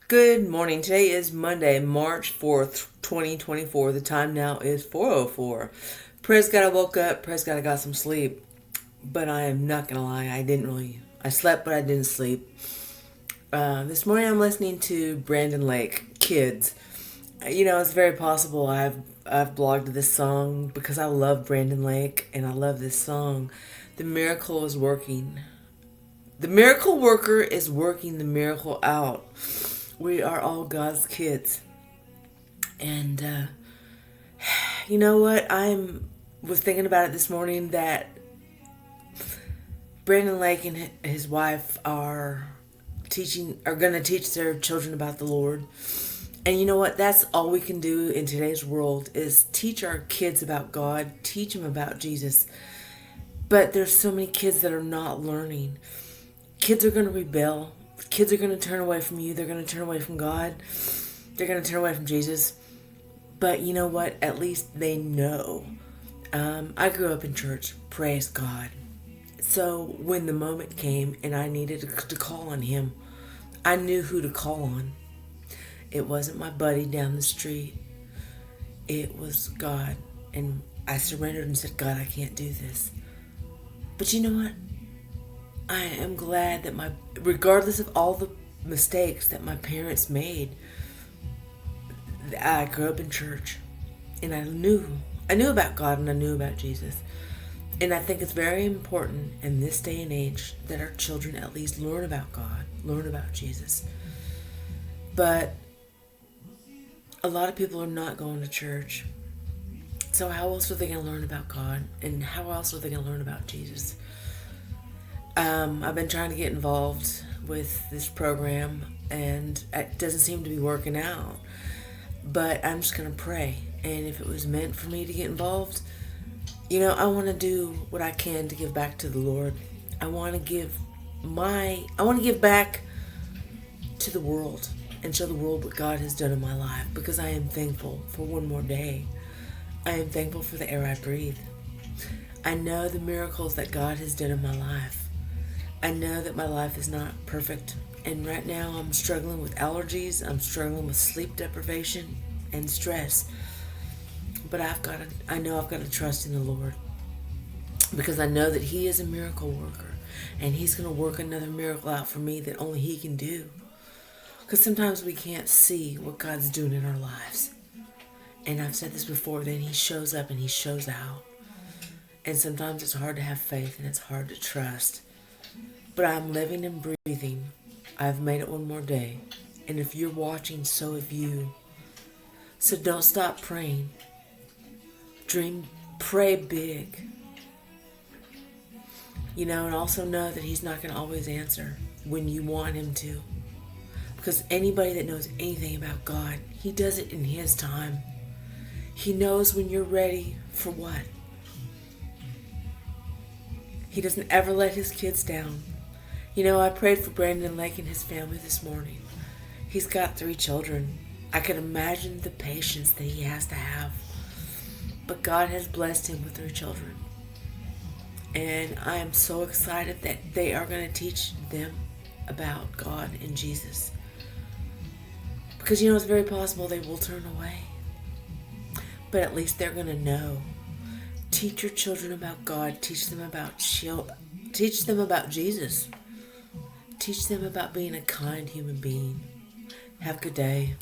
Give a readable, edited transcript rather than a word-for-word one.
Good morning. Today is Monday, March 4th, 2024. The time now is 4:04. Praise God I woke up. Praise God I got some sleep. But I am not going to lie. I slept, but I didn't sleep. This morning I'm listening to Brandon Lake, Kids. It's very possible I've blogged this song because I love Brandon Lake and I love this song. The miracle is working. The miracle worker is working the miracle out. We are all God's kids. And you know what? Was thinking about it this morning that Brandon Lake and his wife are going to teach their children about the Lord. And you know what? That's all we can do in today's world is teach our kids about God, teach them about Jesus. But there's so many kids that are not learning. Kids are going to rebel. Kids are going to turn away from you. They're going to turn away from God. They're going to turn away from Jesus. But you know what? At least they know. I grew up in church. Praise God. So when the moment came and I needed to call on Him, I knew who to call on. It wasn't my buddy down the street. It was God. And I surrendered and said, God, I can't do this. But you know what? I am glad that regardless of all the mistakes that my parents made, I grew up in church. And I knew about God and I knew about Jesus. And I think it's very important in this day and age that our children at least learn about God, learn about Jesus. But a lot of people are not going to church. So how else are they going to learn about God? And how else are they going to learn about Jesus? I've been trying to get involved with this program and it doesn't seem to be working out. But I'm just going to pray. And if it was meant for me to get involved, I want to do what I can to give back to the Lord. I want to give back to the world and show the world what God has done in my life because I am thankful for one more day. I am thankful for the air I breathe. I know the miracles that God has done in my life. I know that my life is not perfect. And right now I'm struggling with allergies. I'm struggling with sleep deprivation and stress. But I know I've got to trust in the Lord. Because I know that He is a miracle worker. And He's going to work another miracle out for me that only He can do. Because sometimes we can't see what God's doing in our lives. And I've said this before, then He shows up and He shows out. And sometimes it's hard to have faith and it's hard to trust. But I'm living and breathing. I've made it one more day. And if you're watching, so have you. So don't stop praying. Pray big. And also know that He's not going to always answer when you want Him to. Because anybody that knows anything about God, He does it in His time. He knows when you're ready for what. He doesn't ever let His kids down. I prayed for Brandon Lake and his family this morning. He's got 3 children. I can imagine the patience that he has to have. But God has blessed him with 3 children. And I am so excited that they are going to teach them about God and Jesus. Because it's very possible they will turn away. But at least they're going to know. Teach your children about God. Teach them about Jesus. Teach them about being a kind human being. Have a good day.